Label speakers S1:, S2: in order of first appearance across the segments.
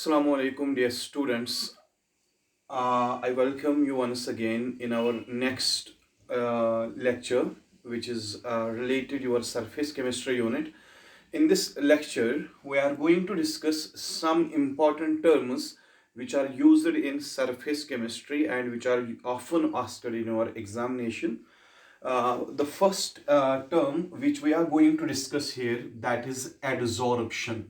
S1: Assalamu alaikum, dear students. I welcome you once again in our next lecture, which is related to your surface chemistry unit. In this lecture, we are going to discuss some important terms which are used in surface chemistry and which are often asked in our examination. The first term which we are going to discuss here, that is adsorption.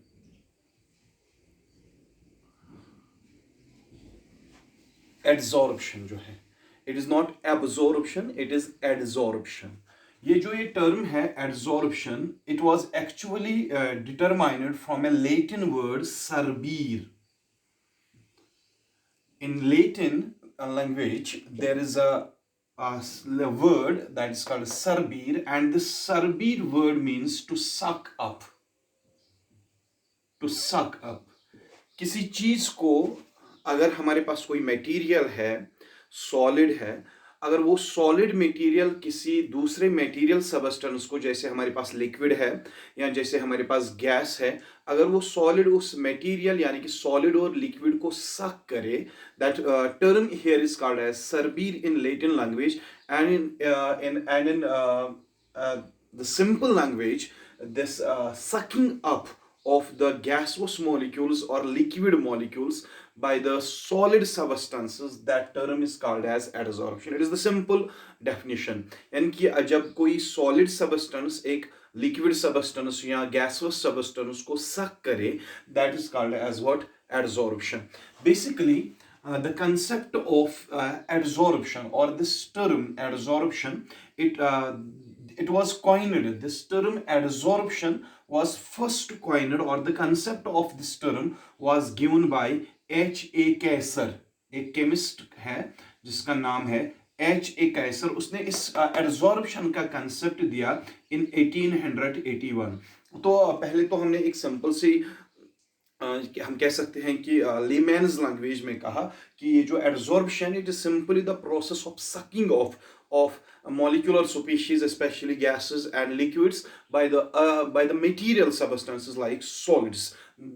S1: Adsorption जो है, it is not absorption, it is adsorption. ये term है adsorption, it was actually determined from a Latin word sorbere. In Latin language, there is a word that is called serbir, and this serbir word means to suck up. To suck up. किसी चीज को अगर हमारे पास कोई material है, solid है, अगर वो सॉलिड मटेरियल किसी दूसरे मटेरियल सबस्टेंस को, जैसे हमारे पास लिक्विड है या जैसे हमारे पास गैस है, अगर वो सॉलिड उस मटेरियल यानी कि सॉलिड और लिक्विड को सक करे, that term here is called as sorbere in Latin language. And in the simple language, this sucking up of the gaseous molecules or liquid molecules by the solid substances, that term is called as adsorption. It is the simple definition. यानी कि जब कोई solid substance एक liquid substance या gaseous substance को suck करे, that is called as what? Adsorption. Basically, the concept of adsorption, or this term adsorption, it was coined. This term adsorption was first coined, or the concept of this term was given by H.A. Kayser. एक chemist है जिसका नाम है H.A. Kayser. उसने इस adsorption का concept दिया इन 1881. तो पहले तो हमने एक सिंपल सी हम कह सकते हैं कि लेमैन्स लैंग्वेज में कहा कि ये जो adsorption, it is simply the process of sucking of molecular species, especially gases and liquids, by the material substances like solids.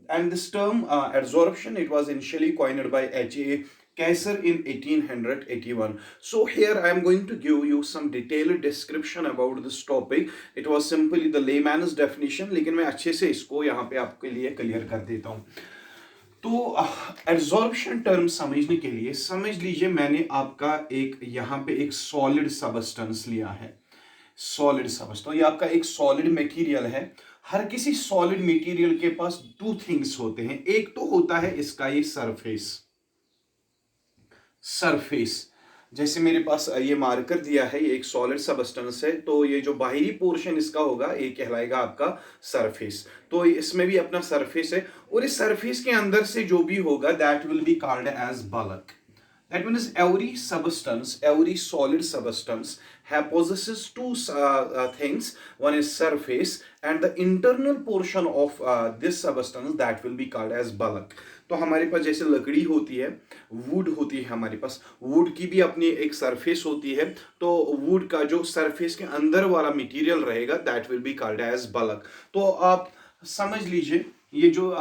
S1: And this term adsorption, it was initially coined by H.A. Kayser in 1881. So here I am going to give you some detailed description about this topic. It was simply the layman's definition, लेकिन मैं अच्छे से इसको यहाँ पे आपके लिए clear कर देता हूँ. तो एड्सॉर्प्शन टर्म समझने के लिए समझ लीजिए, मैंने आपका एक यहाँ पे एक सॉलिड सबस्टेंस लिया है. सॉलिड सबस्टेंस, ये आपका एक सॉलिड मटेरियल है. हर किसी सॉलिड मटेरियल के पास दो थिंग्स होते हैं. एक तो होता है इसका ये सरफेस. जैसे मेरे पास ये मार्कर दिया है, ये एक सॉलिड सबस्टेंस है, तो ये जो बाहरी पोर्शन इसका होगा ये कहलाएगा आपका सरफेस. तो इसमें भी अपना सरफेस है, और इस सरफेस के अंदर से जो भी होगा, that will be called as bulk. That means every substance, every solid substance possesses two things. One is surface, and the internal portion of this substance, that will be called as bulk. तो हमारे पास जैसे लकड़ी होती है, would होती है, हमारे पास would की भी अपनी एक सरफेस होती है. तो वुड का जो सरफेस के अंदर वाला मटेरियल रहेगा, that will be called as bulk. तो आप समझ लीजिए, ये जो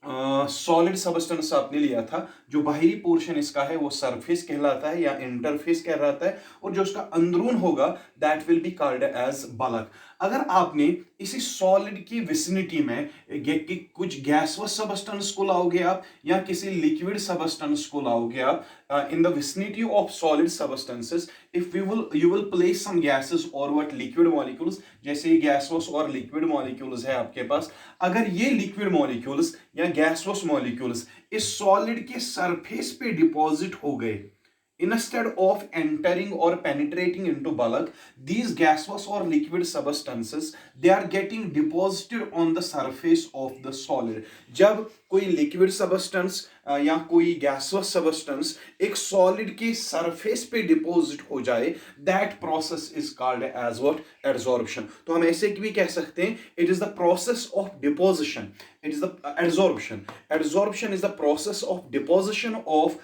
S1: सॉलिड सबस्टेंस आपने लिया था, जो बाहरी पोर्शन इसका है वो सरफेस कहलाता है या इंटरफेस कहलाता है, और जो उसका अंदरून होगा, that will be called as bulk. अगर आपने इसी सॉलिड की विसिनिटी में कुछ गैसवस सबस्टेंस को लाओगे आप, या किसी लिक्विड सबस्टेंस को लाओगे आप, in the vicinity of solid substances, if you will place some gases और व्हाट लिक्विड मॉलिक्यूल्स, जैसे ये गैसवस और लिक्विड मॉलिक्यूल्स है आपके पास. अगर ये लिक्विड मॉलिक्यूल्स या गैसवस मॉलिक्यूल्स इस सॉलिड के सरफेस पे डिपॉजिट हो गए, instead of entering or penetrating into bulk, these gaseous or liquid substances, they are getting deposited on the surface of the solid. जब कोई लिक्विड सबस्टेंस या कोई गैसवस सबस्टेंस एक सॉलिड के सरफेस पे डिपॉजिट हो जाए, that process is called as what? Adsorption. तो हम ऐसे भी कह सकते हैं, it is the process of deposition. It is the adsorption. Adsorption is the process of deposition of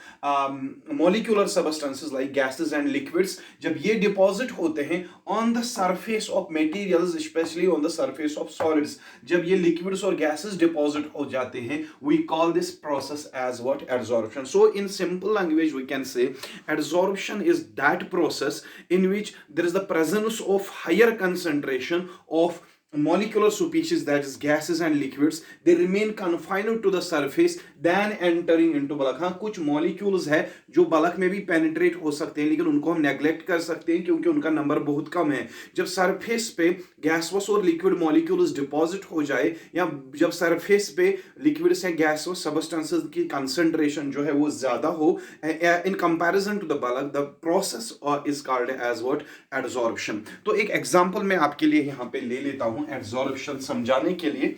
S1: molecular substances like gases and liquids. जब ये डिपॉजिट होते हैं on the surface of materials, specially on the surface of solids, जब ये liquids और gases deposit हो जाते हैं we call this process as what? Adsorption. So in simple language we can say adsorption is that process in which there is the presence of higher concentration of molecular species, that is gases and liquids, they remain confined to the surface than entering into bulk. हाँ, कुछ molecules है जो bulk में भी penetrate हो सकते हैं, लेकिन उनको हम नेग्लेक्ट कर सकते हैं क्योंकि उनका नंबर बहुत कम है. जब सरफेस पे गैसवस और लिक्विड मॉलिक्यूल्स डिपॉजिट हो जाए, या जब सरफेस पे लिक्विड्स या गैसवस सबस्टेंसेस की कंसंट्रेशन जो है वो ज्यादा हो in comparison to the bulk, the process is called as what? Adsorption. तो एक एग्जांपल मैं आपके लिए यहाँ पे ले लेता हूँ एडसॉर्प्शन समझाने के लिए.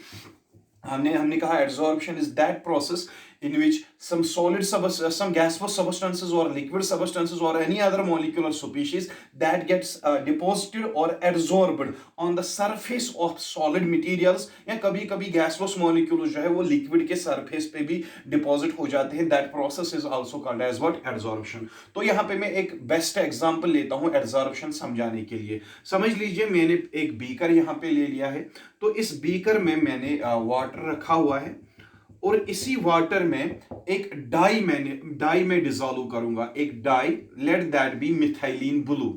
S1: हमने कहा adsorption is that process in which some gaseous substances or liquid substances or any other molecular species that gets deposited or absorbed on the surface of solid materials, या कभी कभी gaseous molecules जो है वो liquid के surface पे भी deposit हो जाते हैं. That process is also called as what? Adsorption. तो यहाँ पे मैं एक best example लेता हूँ adsorption समझाने के लिए. समझ लीजिए मैंने एक बीकर यहाँ पे ले लिया है. तो इस बीकर में मैंने वाटर रखा हुआ है और इसी वाटर में एक डाई में डिसॉल्व करूंगा. एक dye, let that be methylene blue.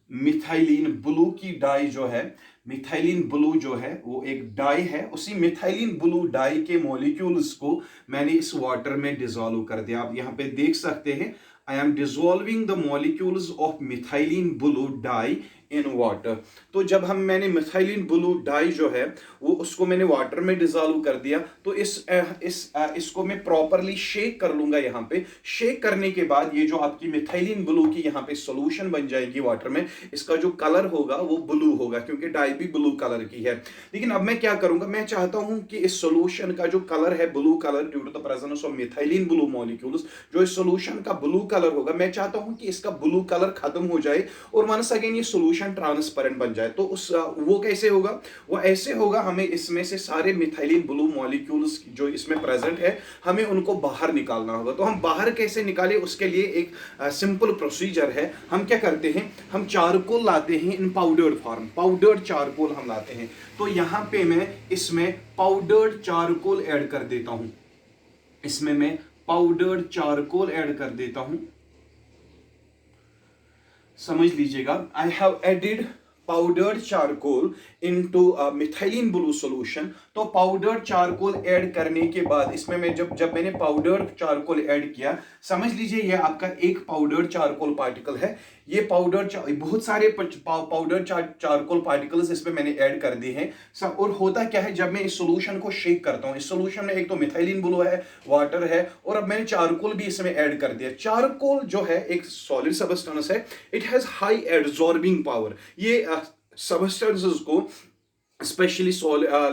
S1: Methylene blue की डाई जो है, मिथाइलिन ब्लू जो है वो एक डाई है. उसी मिथाइलिन ब्लू डाई के मॉलिक्यूल्स को मैंने इस वाटर में डिसॉल्व कर दिया. आप यहाँ पे देख सकते हैं, I am dissolving the molecules of methylene blue die in water. तो जब मैंने मिथाइलिन ब्लू डाई जो है वो उसको मैंने वाटर में डिसॉल्व कर दिया, तो इसको मैं प्रॉपरली शेक कर लूंगा. यहाँ पे शेक करने के बाद ये जो आपकी मिथाइलिन ब्लू की यहाँ पे सॉल्यूशन बन जाएगी वाटर में, इसका जो कलर होगा वो ब्लू होगा क्योंकि डाई भी ब्लू कलर की है. लेकिन अब मैं क्या करूंगा, मैं चाहता हूं कि इस सॉल्यूशन का जो कलर है blue colour due to the presence of methylene blue molecules, जो इस सॉल्यूशन का ब्लू कलर होगा, मैं चाहता हूं कि इसका ब्लू कलर खत्म हो जाए और वंस अगेन ये सॉल्यूशन ट्रांसपेरेंट बन जाए. तो वो कैसे होगा? वो ऐसे होगा, हमें इसमें से सारे मिथाइलिन ब्लू मॉलिक्यूल्स जो इसमें प्रेजेंट है हमें उनको बाहर निकालना होगा. तो हम बाहर कैसे निकालें, उसके लिए एक सिंपल प्रोसीजर है. हम क्या करते हैं, हम चारकोल लाते हैं इन पाउडर्ड फॉर्म. पाउडर्ड चारकोल हम लाते हैं. तो यहां पे मैं इसमें पाउडर्ड चारकोल ऐड कर देता हूं. इसमें मैं पाउडर्ड चारकोल ऐड कर देता हूं. समझ लीजिएगा, I have added powdered charcoal into methylene blue solution. तो पाउडर्ड चारकोल ऐड करने के बाद इसमें मैं जब मैंने पाउडर्ड चारकोल ऐड किया, समझ लीजिए ये आपका एक पाउडर्ड चारकोल पार्टिकल है. ये बहुत सारे पाउडर्ड चारकोल पार्टिकल्स इसमें मैंने ऐड कर दिए हैं. और होता क्या है, जब मैं इस सॉल्यूशन को शेक करता हूं, इस सॉल्यूशन में एक तो मिथाइलिन ब्लू है, वाटर है, और अब मैंने चारकोल भी इसमें ऐड कर दिया. चारकोल जो है एक सॉलिड सबस्टेंस है. It has high absorbing power. ये सबस्टेंसेस को, स्पेशली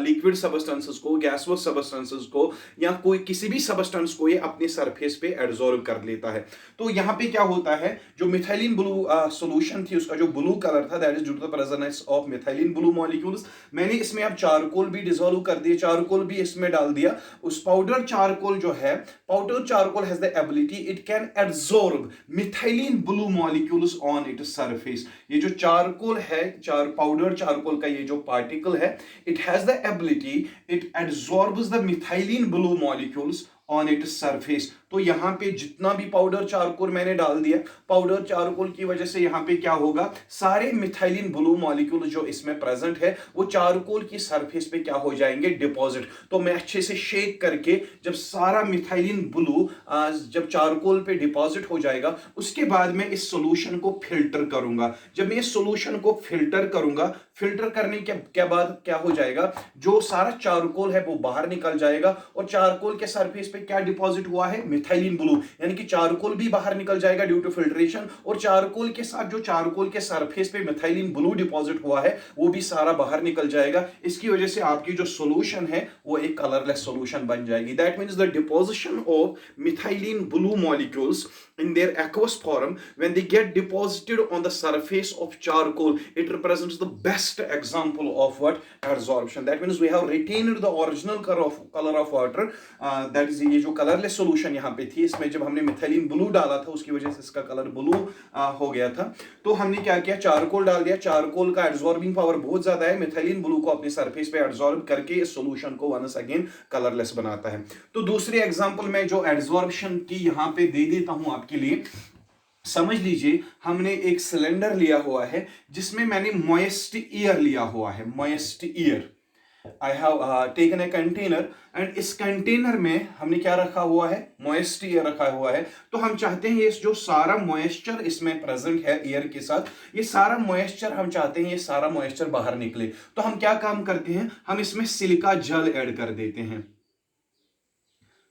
S1: लिक्विड सबस्टेंसेस को, गैसवस सबस्टेंसेस को, या कोई किसी भी सबस्टेंस को ये अपने सरफेस पे एब्जॉर्ब कर लेता है. तो यहाँ पे क्या होता है, जो मिथाइलिन ब्लू सॉल्यूशन थी उसका जो ब्लू कलर था, that is due to the presence of methylene blue molecules. मैंने इसमें अब चारकोल भी डिसॉल्व कर दिया, चारकोल भी इसमें डाल दिया. उस पाउडर चारकोल जो है, powder charcoal has the ability, it can absorb methylene blue molecules on its surface. ये जो चारकोल है, पाउडर चारकोल का ये जो पार्टिकल है, it has the ability, it absorbs the methylene blue molecules on its surface. तो यहाँ पे जितना भी पाउडर चारकोल मैंने डाल दिया, पाउडर चारकोल की वजह से यहाँ पे क्या होगा, सारे मिथाइलिन ब्लू मॉलिक्यूल जो इसमें प्रेजेंट है वो चारकोल की सरफेस पे क्या हो जाएंगे, डिपॉजिट. तो मैं अच्छे से शेक करके जब सारा मिथाइलिन ब्लू जब चारकोल पे डिपॉजिट हो जाएगा, उसके बाद मैं इस सॉल्यूशन को फिल्टर करूंगा. जब मैं इस सॉल्यूशन को फिल्टर करूंगा, फिल्टर करने के बाद क्या हो जाएगा, जो सारा चारकोल है वो बाहर निकल जाएगा और चारकोल के सरफेस पे क्या डिपॉजिट हुआ है, मिथाइलिन ब्लू. यानी कि चारकोल भी बाहर निकल जाएगा ड्यू टू फिल्ट्रेशन, और चारकोल के साथ जो चारकोल के सरफेस पे मिथाइलिन ब्लू डिपॉजिट हुआ है वो भी सारा बाहर निकल जाएगा. इसकी वजह से आपकी जो सॉल्यूशन है वो एक कलरलेस सॉल्यूशन बन जाएगी. That means the deposition of methylene blue molecules in their aqueous form, when they get deposited on the surface of charcoal, it represents the best example of what? Adsorption. That means we have retained the original color of water. That is, ये जो colorless solution यहाँ पे थी, इसमें जब हमने methylene blue डाला था, उसकी वजह से इसका कलर ब्लू हो गया था। तो हमने क्या किया, चारकोल डाल दिया। चारकोल का एब्जॉर्बिंग पावर बहुत ज्यादा है, मिथाइलिन ब्लू को अपने सरफेस पे एब्जॉर्ब करके इस सॉल्यूशन को वंस अगेन कलरलेस बनाता है। तो दूसरी एग्जांपल में जो एब्जॉर्प्शन की यहाँ पे दे देता हूं आपके लिए। समझ लीजिए, हमने एक सिलेंडर लिया हुआ है जिसमें मैंने मॉइस्ट एयर लिया हुआ है, moist air. I have taken a container and इस कंटेनर में हमने क्या रखा हुआ है? मॉइस्ट एयर रखा हुआ है। तो हम चाहते हैं ये जो सारा मॉइस्चर इसमें प्रेजेंट है एयर के साथ, ये सारा मॉइस्चर हम चाहते हैं ये सारा मॉइस्चर बाहर निकले। तो हम क्या काम करते हैं, हम इसमें सिलिका जेल ऐड कर देते हैं।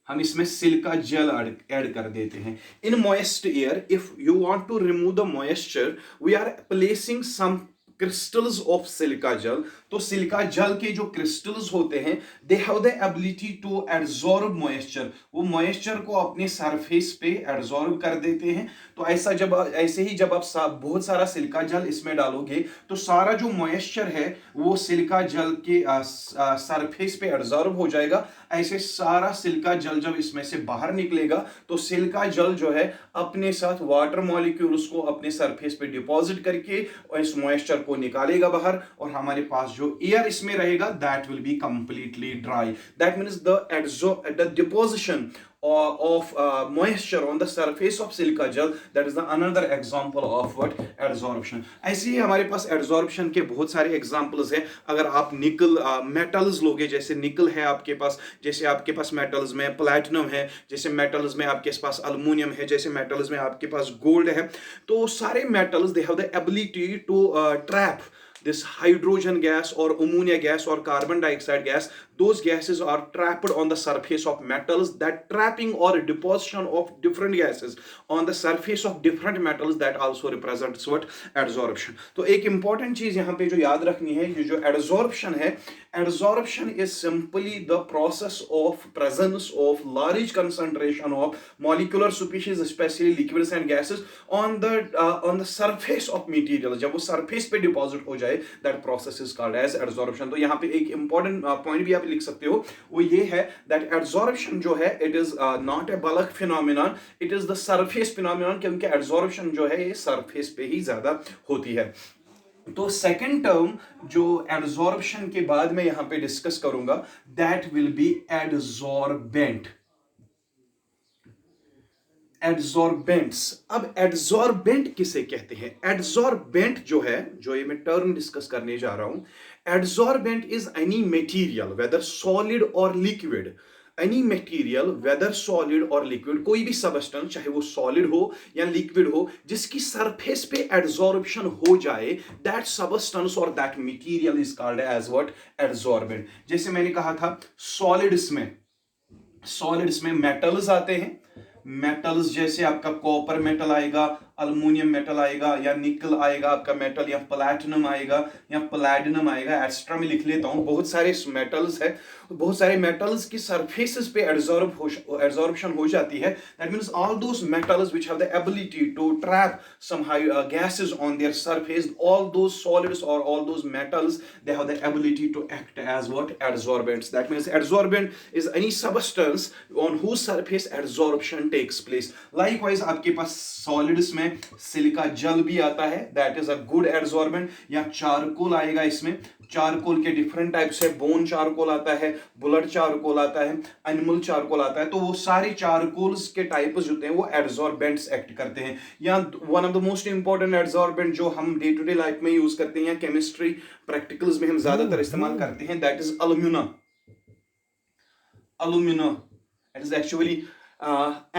S1: हम इसमें सिलिका जेल ऐड कर देते हैं। In moist air, if you want to remove the moisture, we are placing some crystals of silica gel. तो सिलिका जेल के जो क्रिस्टल्स होते हैं, they have the ability to absorb moisture. वो moisture को अपने सरफेस पे एब्जॉर्ब कर देते हैं। तो ऐसे ही जब आप बहुत सारा सिलिका जेल इसमें डालोगे, तो सारा जो मॉइस्चर है वो सिलिका जेल के सरफेस पे एब्जॉर्ब हो जाएगा। ऐसे सारा सिलिका जेल जब इसमें से बाहर निकलेगा, तो सिलिका जेल जो है अपने साथ वाटर मॉलिक्यूल्स को अपने सरफेस पे डिपॉजिट करके इस मॉइस्चर को निकालेगा बाहर, और हमारे पास जो एयर इसमें रहेगा that will be completely dry. That means the deposition of moisture on the surface of silica gel, that is the another example of what? Adsorption. ऐसे ही हमारे पास adsorption के बहुत सारे examples हैं। अगर आप निकल metals लोगे, जैसे निकल है आपके पास, जैसे आपके पास metals में प्लैटिनम है, जैसे metals में आपके पास अल्युमिनियम है, जैसे metals में आपके पास गोल्ड है, तो सारे metals they have the ability to trap this hydrogen gas or ammonia gas or carbon dioxide gas. Those gases are trapped on the surface of metals. That trapping or deposition of different gases on the surface of different metals, that also represents what? Adsorption. तो एक important चीज यहाँ पे जो याद रखनी है, ये जो adsorption है, adsorption is simply the process of presence of large concentration of molecular species, especially liquids and gases, on the surface of material. जब वो surface पे deposit हो जाए, that process is called as adsorption. तो यहाँ पे एक important point भी आप लिख सकते हो, वो ये है that adsorption जो है, it is not a bulk phenomenon, it is the surface phenomenon, क्योंकि adsorption जो है ये surface पे ही ज्यादा होती है। तो सेकेंड टर्म जो एड्सॉर्प्शन के बाद मैं यहां पे डिस्कस करूंगा, दैट विल बी एड्सॉर्बेंट। एड्सॉर्बेंट्स। अब एड्सॉर्बेंट किसे कहते हैं? एड्सॉर्बेंट जो है, जो ये मैं टर्म डिस्कस करने जा रहा हूं, adsorbent is any material whether solid or liquid, any material whether solid or liquid, कोई भी सबस्टेंस चाहे वो सॉलिड हो या लिक्विड हो, जिसकी सरफेस पे एड्सॉर्प्शन हो जाए, दैट सबस्टेंस और that material is called as what? Adsorbent. जैसे मैंने कहा था, सॉलिड्स में मेटल्स आते हैं। मेटल्स जैसे आपका कॉपर मेटल आएगा, अल्युमिनियम मेटल आएगा, या निकल आएगा आपका मेटल, या प्लैटिनम आएगा, या प्लैटिनम आएगा। एक्स्ट्रा में लिख लेता हूं, बहुत सारे मेटल्स है, बहुत सारे मेटल्स की सरफेसेस पे एड्सॉर्प्शन हो जाती है। That means all those metals which have the ability to trap some gases on their surface, all those solids or all those metals, they have the ability to act as what? Adsorbents. That means adsorbent is any substance on whose surface adsorption takes place. Likewise आपके पास solids में silica gel भी आता है, that is a good adsorbent. या charcoal आएगा, इसमें charcoal के different types है, बोन चारकोल आता है, बुलेट चारकोल आता है, एनिमल चारकोल आता है। तो वो सारे चारकोल्स के टाइप्स होते हैं, वो एड्सॉर्बेंट्स एक्ट करते हैं। या one of the most important adsorbent जो हम डे टू डे लाइफ में यूज करते हैं, या केमिस्ट्री प्रैक्टिकल्स में हम ज्यादातर इस्तेमाल करते हैं, that is alumina. It is actually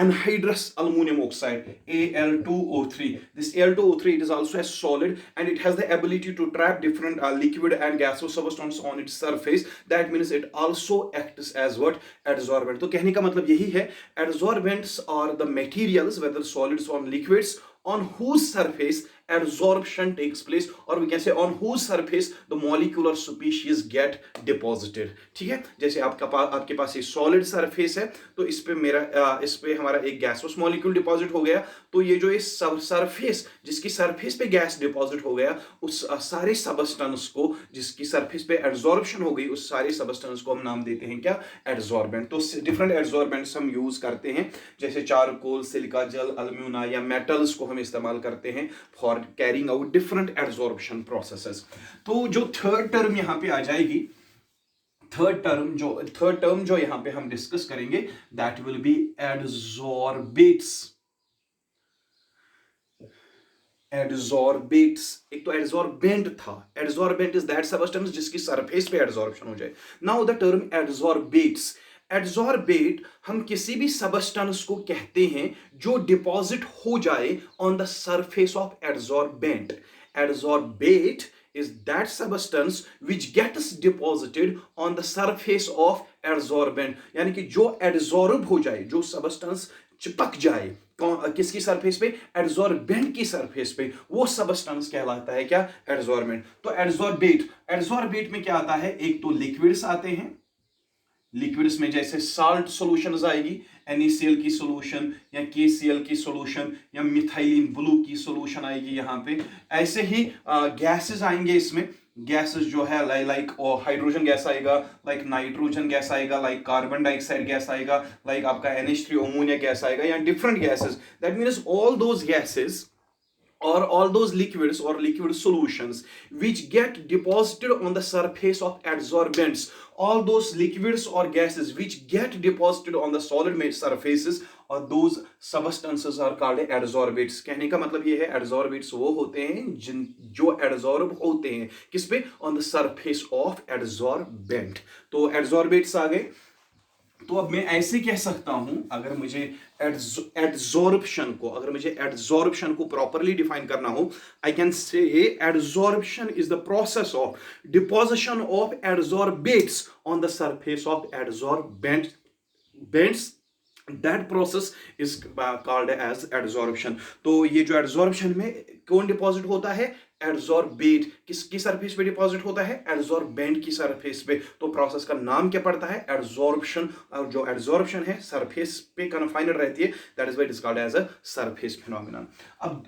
S1: anhydrous aluminum oxide, Al2O3. This Al2O3, it is also a solid and it has the ability to trap different liquid and gaseous substances on its surface. That means it also acts as what? Adsorbent. तो कहने का मतलब यही है, adsorbents are the materials whether solids or liquids on whose surface adsorption takes place, or we can say on whose surface the molecular species get deposited. ठीक है, जैसे आपके पास एक सॉलिड सरफेस है, तो इस पे हमारा एक गैसोस मॉलिक्यूल डिपॉजिट हो गया, तो ये जो इस सरफेस, जिसकी सरफेस पे गैस डिपॉजिट हो गया, उस सारे सबस्टेंस को, जिसकी सरफेस पे एडसॉर्प्शन हो गई, उस सारे सबस्टेंस को हम नाम देते हैं क्या? एडसॉर्बेंट. तो डिफरेंट एडसॉर्बेंट्स हम यूज करते हैं, जैसे चारकोल, सिलिका जेल, अल्यूमिना या मेटल्स को हम इस्तेमाल करते हैं for carrying out different adsorption processes. तो जो थर्ड टर्म यहां पे आ जाएगी, थर्ड टर्म जो यहां पे हम डिस्कस करेंगे, that will be adsorbates. Adsorbates, एक तो एडसॉर्बेंट था. एडसॉर्बेंट इज दैट सबस्टेंस जिसकी सरफेस पे एडसॉर्प्शन हो जाए. Now the term adsorbates. Adsorbate हम किसी भी सबस्टेंस को कहते हैं जो डिपॉजिट हो जाए on the surface of adsorbent. Adsorbate is that substance which gets deposited on the surface of adsorbent. यानी कि जो एडसॉर्ब हो जाए, जो सबस्टेंस चिपक जाए किसकी सरफेस पे? एडसॉर्बेंट की सरफेस पे, वो सबस्टेंस कहलाता है क्या? एडसॉर्बेंट. तो एडसॉर्बेट में क्या आता है? एक तो लिक्विड्स आते हैं. लिक्विड्स में जैसे साल्ट सॉल्यूशंस आएगी, NaCl की सॉल्यूशन या KCl की सॉल्यूशन या मिथाइलिन ब्लू की सॉल्यूशन आएगी यहां पे. ऐसे ही गैसेस आएंगे इसमें. गैसेस जो है लाइक हाइड्रोजन गैस आएगा, लाइक नाइट्रोजन गैस आएगा, लाइक कार्बन डाइऑक्साइड गैस आएगा, लाइक आपका NH3 अमोनिया गैस आएगा, या different gases. That means all those gases or all those liquids or liquid solutions which get deposited on the surface of adsorbents. All those liquids or gases which get deposited on the solid surfaces or those substances are called adsorbates. कहने का मतलब ये है, adsorbates वो होते हैं जो adsorb होते हैं किस पे? On the surface of adsorbent. तो adsorbates आ गए. तो अब मैं ऐसे कह सकता हूं, अगर मुझे एडसॉर्प्शन को प्रॉपरली डिफाइन करना हो, I can say adsorption is the process of deposition of adsorbates on the surface of adsorbents. That process is called as adsorption. तो ये जो एडसॉर्प्शन में कौन डिपॉजिट होता है? एडसॉर्बेट. किसकी सरफेस पे डिपॉजिट होता है? एडसॉर्बेंट की सरफेस पे. तो प्रोसेस का नाम क्या पड़ता है? एडसॉर्प्शन. और जो एडसॉर्प्शन है सरफेस पे कन्फाइंड रहती है, that is why it is called as a surface phenomenon. अब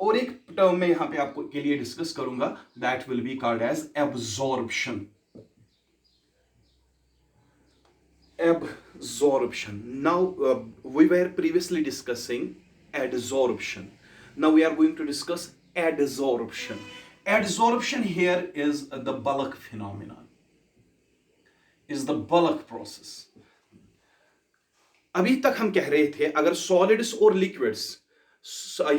S1: और एक टर्म में यहां पे आपको के लिए डिस्कस करूंगा, that will be called as absorption. Absorption. Now we were previously discussing adsorption. Now we are going to discuss adsorption. Adsorption here is the bulk phenomenon. Is the bulk process. अभी तक हम कह रहे थे अगर solids और liquids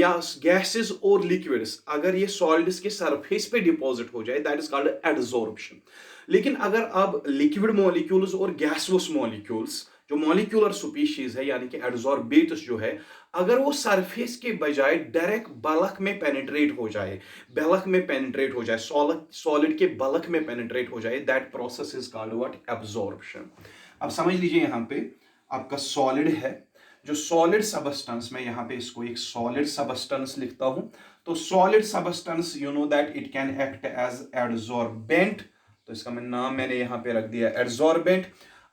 S1: या gases और लिक्विड्स अगर ये सॉलिड्स के सरफेस पे डिपॉजिट हो जाए, दैट इज कॉल्ड एडसॉर्प्शन. लेकिन अगर अब लिक्विड मॉलिक्यूल्स और गैसोस मॉलिक्यूल्स, जो मॉलिक्यूलर स्पीशीज है यानी कि एडसॉर्बेट्स जो है, अगर वो सरफेस के बजाय डायरेक्ट बल्क में पेनिट्रेट हो जाए, सॉलिड के बल्क में पेनिट्रेट हो जाए, that process is called what? Absorption. अब समझ लीजिए यहां पे आपका सॉलिड है, जो सॉलिड सबस्टेंस, मैं यहां पे इसको एक सॉलिड सबस्टेंस लिखता हूं. तो solid substance you know that it can act as adsorbent. तो इसका मैंने यहां पे रख दिया एडसॉर्बेंट.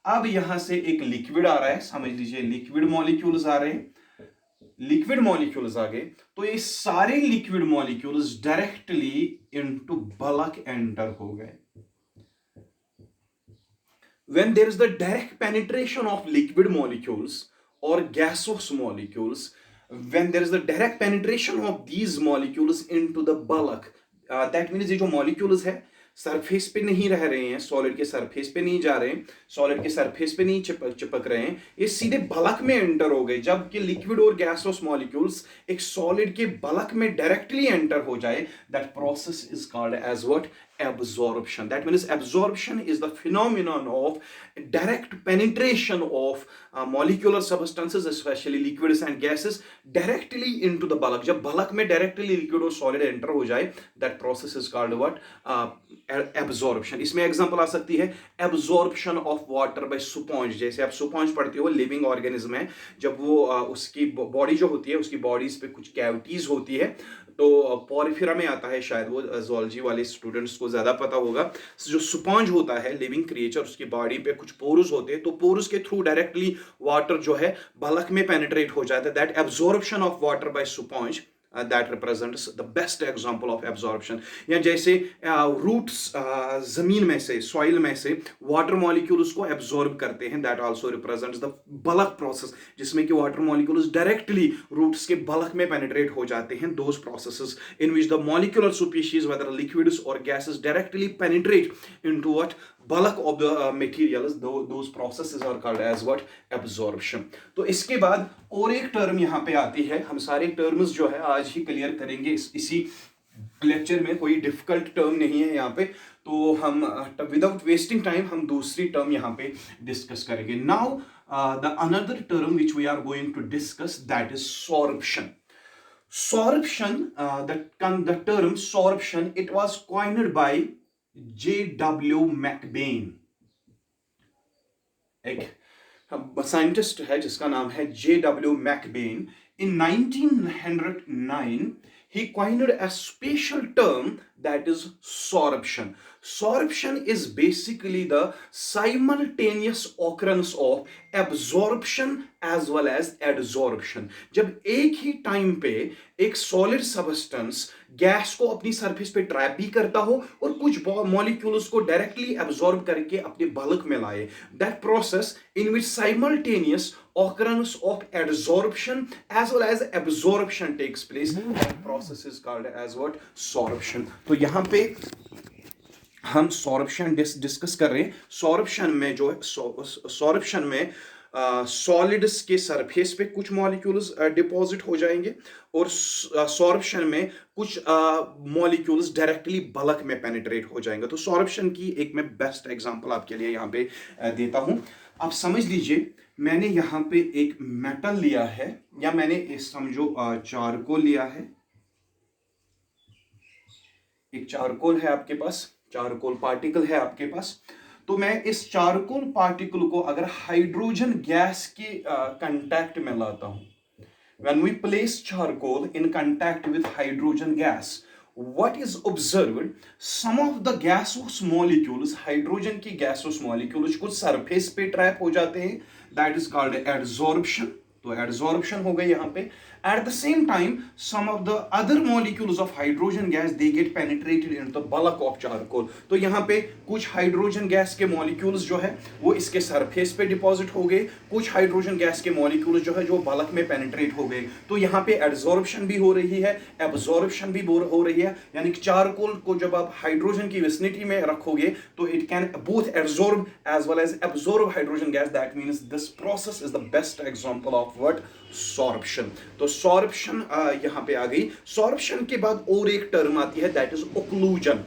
S1: अब यहां से एक लिक्विड आ रहा है, समझ लीजिए लिक्विड मॉलिक्यूल्स आ रहे हैं. लिक्विड मॉलिक्यूल्स आ गए, तो ये सारे liquid molecules directly into bulk enter हो गए. When there is the direct penetration of liquid molecules or gaseous molecules, when there is the direct penetration of these molecules into the bulk, that means ये जो molecules है surface पे नहीं रह रहे हैं, सॉलिड के सरफेस पे नहीं जा रहे हैं, सॉलिड के सरफेस पे नहीं चिपक रहे हैं, ये सीधे बल्क में एंटर हो गए. जबकि लिक्विड और गैसोस मॉलिक्यूल्स एक सॉलिड के बल्क में डायरेक्टली एंटर हो जाए, that process is called as what? absorption. That means absorption is the phenomenon of direct penetration of molecular substances, especially liquids and gases, directly into the bulk. जब bulk में directly liquid और solid enter हो जाए, that process is called what? Absorption. इसमें example आ सकती है absorption of water by sponge. जैसे आप sponge पढ़ते हो, living organism है, जब वो उसकी body जो होती है, उसकी bodies पे कुछ cavities होती है, तो पोरिफेरा में आता है, शायद वो zoology वाले स्टूडेंट्स को ज्यादा पता होगा। जो स्पॉन्ज होता है लिविंग क्रिएचर, उसकी बॉडी पे कुछ पोरस होते हैं, तो पोरस के थ्रू डायरेक्टली वाटर जो है बलक में पेनिट्रेट हो जाता है। That absorption of water bye sponge, that represents the best example of absorption. या जैसे रूट्स जमीन में से, सॉइल में से वाटर मॉलिक्यूल्स को एब्जॉर्ब करते हैं, that also represents the bulk process, जिसमें कि वाटर मॉलिक्यूल्स डायरेक्टली रूट्स के बल्क में पेनिट्रेट हो जाते हैं। those processes in which the molecular species, whether liquids or gases, directly penetrate into what bulk of the materials, those processes are called as what? Absorption. तो इसके बाद और एक टर्म यहाँ पे आती है। हम सारे टर्म्स जो है आज ही क्लियर करेंगे इसी लेक्चर में, कोई डिफिकल्ट टर्म नहीं है यहाँ पे। तो हम विदाउट वेस्टिंग टाइम हम दूसरी टर्म यहाँ पे डिस्कस करेंगे। Now the another term which we are going to discuss, that is sorption. Sorption, the term sorption, it was coined by J.W. McBain. एक साइंटिस्ट है जिसका नाम है J.W. McBain. In 1909, he coined a special term, that is sorption. Sorption is basically the simultaneous occurrence of absorption as well as adsorption. जब एक ही time पे एक solid substance gas को अपनी सरफेस पे ट्रैप भी करता हो और कुछ मॉलिक्यूल्स को डायरेक्टली एब्जॉर्ब करके अपने बल्क में लाए, that process in which simultaneous occurrence of adsorption as well as absorption takes place, that process is called as what? Sorption. तो यहाँ पे हम सॉर्प्शन डिस्कस कर रहे हैं। सॉर्प्शन में जो है, सॉर्प्शन में सॉलिड्स के सरफेस पे कुछ मॉलिक्यूल्स डिपॉजिट हो जाएंगे और सॉर्प्शन में कुछ मॉलिक्यूल्स डायरेक्टली बल्क में पेनिट्रेट हो जाएंगे। तो सॉर्प्शन की एक मैं बेस्ट एग्जांपल आपके लिए यहाँ पे देता हूँ। आप समझ लीजिए, मैंने यहाँ पे एक मेटल लिया है, या मैंने समझो चारकोल लिया है। एक चारकोल है आपके पास, चारकोल पार्टिकल है आपके पास। तो मैं इस चारकोल पार्टिकल को अगर हाइड्रोजन गैस के कांटेक्ट में लाता हूं, when we place charcoal in contact with hydrogen gas, what is observed? Some of the gaseous molecules, hydrogen की gaseous molecules कुछ सरफेस पे ट्रैप हो जाते हैं, that is called adsorption. तो adsorption हो गई यहाँ पे। At the same time, some of the other molecules of hydrogen gas, they get penetrated into the bulk of charcoal. तो यहाँ पे कुछ हाइड्रोजन गैस के मॉलिक्यूल्स जो है वो इसके सरफेस पे डिपॉजिट हो गए, कुछ हाइड्रोजन गैस के मॉलिक्यूल्स जो है जो बल्क में पेनिट्रेट हो गए। तो यहाँ पे एड्सॉर्प्शन भी हो रही है, एब्सॉर्प्शन भी हो रही है। यानी कि चारकोल को जब आप हाइड्रोजन की विसिनिटी में रखोगे तो it can both absorb as well as absorb hydrogen gas. That means this process is the best example of what? Sorption. तो सॉर्प्शन यहां पे आ गई। सॉर्प्शन के बाद और एक टर्म आती है, that is occlusion.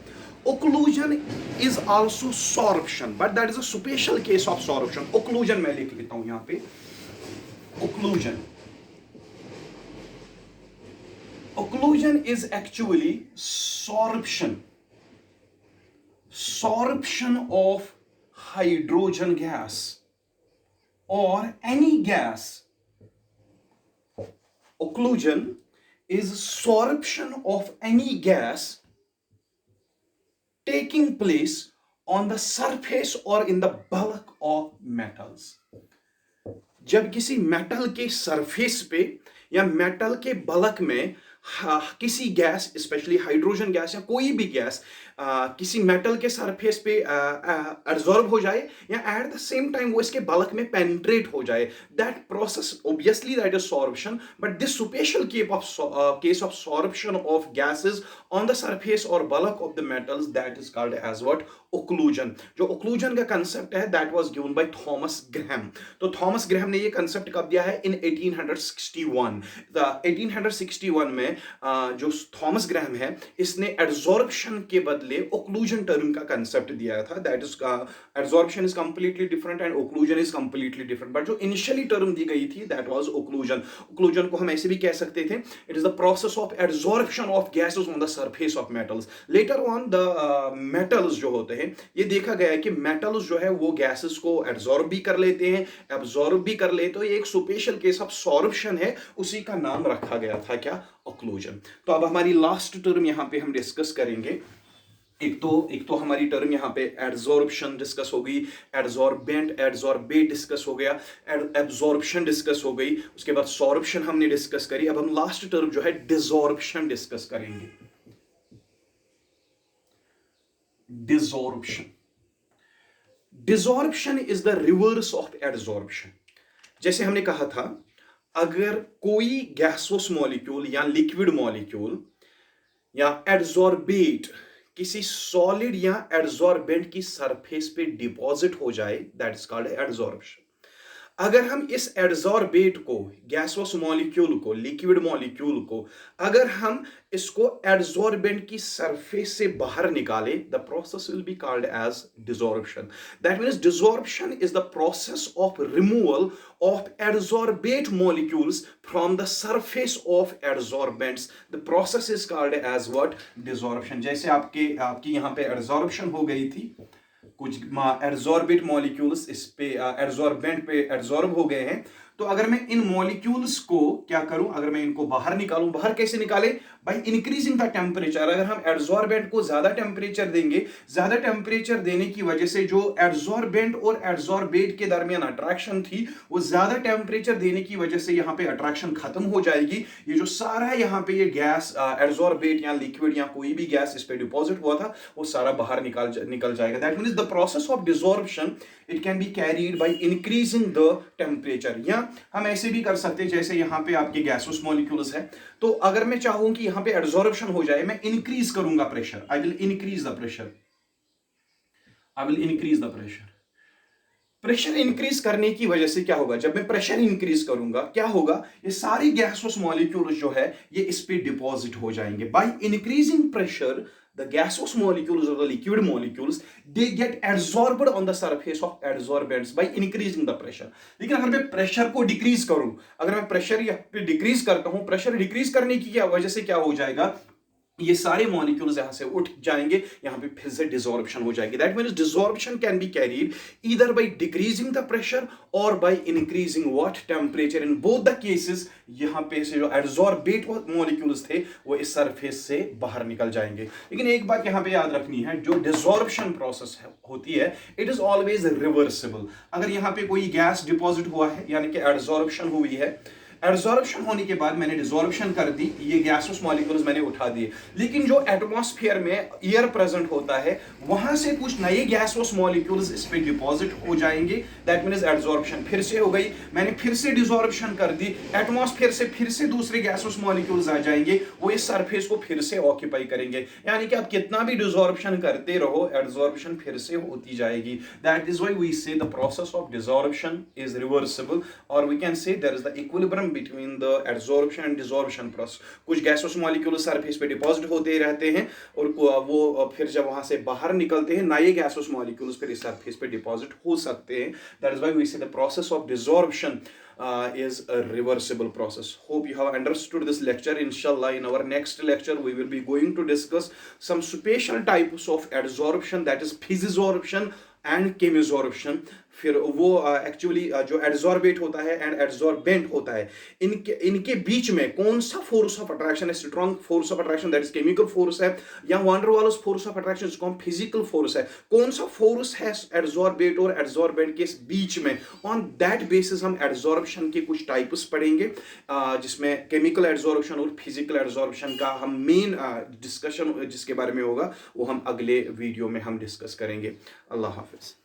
S1: Occlusion is also sorption, but that is a special case of sorption. Occlusion मैं लिख लेता हूं यहां पे, occlusion. Occlusion is actually sorption of hydrogen gas or any gas. Occlusion is sorption of any gas taking place on the surface or in the bulk of metals. जब किसी metal के surface पे या मेटल के bulk में किसी gas, specially hydrogen gas या कोई भी गैस किसी मेटल के सरफेस पे एब्जॉर्ब हो जाए या एट द सेम टाइम वो इसके बल्क में पेनिट्रेट हो जाए, that process obviously that is sorption. But this special case of sorption of gases on the surface or bulk of the metals, that is called as what? Occlusion. जो occlusion का concept है that was given by Thomas Graham. तो Thomas Graham ने ये concept कब दिया है? इन 1861। 1861 में जो थॉमस ग्रैहम है इसने एड्सॉर्प्शन के बदले बदले ओक्लूजन टर्म का कंसेप्ट दिया था, that is absorption is completely different and occlusion is completely different, but जो इनिशियली टर्म दी गई थी दैट वाज ओक्लूजन। ओक्लूजन को हम ऐसे भी कह सकते थे, it is the process of absorption of gases on the surface of metals. Later on the metals जो होते हैं, ये देखा गया है कि मेटल्स जो है वो गैसेस को एब्जॉर्ब भी कर लेते हैं, एब्जॉर्ब भी कर लेते, तो ये एक स्पेशल केस ऑफ सॉर्प्शन है, उसी का नाम रखा गया था क्या, ओक्लूजन। तो अब हमारी लास्ट टर्म यहां पे हम डिस्कस करेंगे। एक तो हमारी टर्म यहाँ पे एड्जॉर्प्शन डिस्कस हो गई, एड्जॉर्बेंट एड्जॉर्बेट डिस्कस हो गया, एब्जॉर्प्शन डिस्कस हो गई, उसके बाद सॉर्प्शन हमने डिस्कस करी। अब हम लास्ट टर्म जो है डिसॉर्प्शन डिस्कस करेंगे। Desorption, desorption is the reverse of adsorption. जैसे हमने कहा था, अगर कोई गैसोस मॉलिक्यूल या लिक्विड मॉलिक्यूल या एड्जॉर्बेट किसी सॉलिड या एड्जॉर्बेंट की सरफेस पे डिपॉजिट हो जाए, दैट इज कॉल्ड एड्जॉर्प्शन। अगर हम इस एड्जॉर्बेट को, गैसोस मॉलिक्यूल को, लिक्विड मॉलिक्यूल को, अगर हम इसको एड्जॉर्बेंट की सरफेस से बाहर निकाले, the process will be called as desorption. That means desorption is the process of removal of adsorbate molecules from the surface of adsorbents. The process is called as what, desorption. जैसे आपकी यहां पे adsorption हो गई थी, कुछ adsorbate molecules इस पे एड्जॉर्बेंट पे एड्जॉर्ब हो गए हैं, तो अगर मैं इन मॉलिक्यूल्स को क्या करूं, अगर मैं इनको बाहर निकालूं, बाहर कैसे निकाले, बाय इंक्रीजिंग द टेम्परेचर। अगर हम एड्जॉर्बेंट को ज्यादा टेम्परेचर देंगे, ज्यादा टेम्परेचर देने की वजह से जो एड्जॉर्बेंट और एड्जॉर्बेट के दरमियान अट्रैक्शन थी, वो ज्यादा टेम्परेचर देने की वजह से यहाँ पे अट्रैक्शन खत्म हो जाएगी। ये जो सारा यहाँ पे ये गैस एड्जॉर्बेट या लिक्विड या कोई भी गैस इस पे डिपॉजिट हुआ था, वो सारा बाहर निकल जाएगा। That means the process of desorption it can be carried by increasing the temperature. या हम ऐसे भी कर सकते हैं, जैसे यहाँ पे आपके गैसोस मॉलिक्यूल्स है, तो अगर मैं चाहूं कि यहाँ पे एड्जॉर्प्शन हो जाए, मैं इंक्रीज करूंगा pressure, I will increase the pressure, I will increase the pressure. Pressure increase करने की वजह से क्या होगा, जब मैं प्रेशर इंक्रीज करूंगा क्या होगा, ये सारी गैसोस मॉलिक्यूल्स जो है ये इस पे डिपॉजिट हो जाएंगे। By increasing pressure, the gaseous molecules or the liquid molecules they get absorbed on the surface of adsorbents by increasing the pressure। लेकिन अगर मैं प्रेशर को डिक्रीज करूं, अगर मैं प्रेशर यहाँ पे डिक्रीज करता हूं, प्रेशर डिक्रीज करने की क्या वजह से क्या हो जाएगा, ये सारे मॉलिक्यूल्स यहां से उठ जाएंगे, यहां पे फिर से डिसॉर्प्शन हो जाएगी। That means desorption can be carried either by decreasing the pressure or by increasing what, temperature. In both the cases यहां पे से जो एड्जॉर्बेट मॉलिक्यूल्स थे वो इस सरफेस से बाहर निकल जाएंगे। लेकिन एक बात यहां पे याद रखनी है, जो डिसॉर्प्शन प्रोसेस होती है इट इज ऑलवेज रिवर्सिबल। अगर यहां पे कोई गैस डिपॉजिट हुआ है, यानी कि एड्जॉर्प्शन हुई है, एड्जॉर्प्शन होने के बाद मैंने डिसॉर्प्शन कर दी, ये गैसोस मॉलिक्यूल्स मैंने उठा दिए, लेकिन जो एटमॉस्फेयर में एयर प्रेजेंट होता है वहां से कुछ नए गैसोस मॉलिक्यूल्स इस पे डिपॉजिट हो जाएंगे। दैट मींस एड्जॉर्प्शन फिर से हो गई, मैंने फिर से डिसॉर्प्शन कर दी, एटमॉस्फेयर से फिर से दूसरे गैसोस मॉलिक्यूल्स आ जाएंगे, वो इस सरफेस को फिर से ऑक्यूपाई करेंगे। यानी कि आप कितना भी डिसॉर्प्शन करते रहो, एड्जॉर्प्शन फिर से होती जाएगी। That is why we say the process of desorption is reversible, और we can say there is the equilibrium between the adsorption and desorption process। कुछ गैसोस मॉलिक्यूल सरफेस पे डिपॉजिट होते रहते हैं और वो फिर जब वहां से बाहर निकलते हैं नए गैसोस मॉलिक्यूल्स फिर इस सरफेस पे डिपॉजिट हो सकते हैं। That is why we say the process of desorption is a reversible process। Hope you have understood this lecture। Inshallah in our next lecture we will be going to discuss some special types of adsorption, that is physisorption and chemisorption। फिर वो actually जो adsorbate होता है and adsorbent होता है, इनके बीच में कौन सा फोर्स ऑफ अट्रैक्शन है, strong force of attraction that is chemical force है, या वान डर वाल्स फोर्स ऑफ अट्रैक्शन जिसको हम फिजिकल फोर्स है, कौन सा फोर्स है एड्जॉर्बेट और एड्जॉर्बेंट के बीच में। ऑन दैट बेसिस हम एड्जॉर्प्शन के कुछ टाइप्स पढ़ेंगे, जिसमें केमिकल एड्जॉर्प्शन और फिजिकल एड्जॉर्प्शन का हम मेन डिस्कशन जिसके बारे में होगा वो हम अगले वीडियो में हम डिस्कस करेंगे। अल्लाह हाफिज।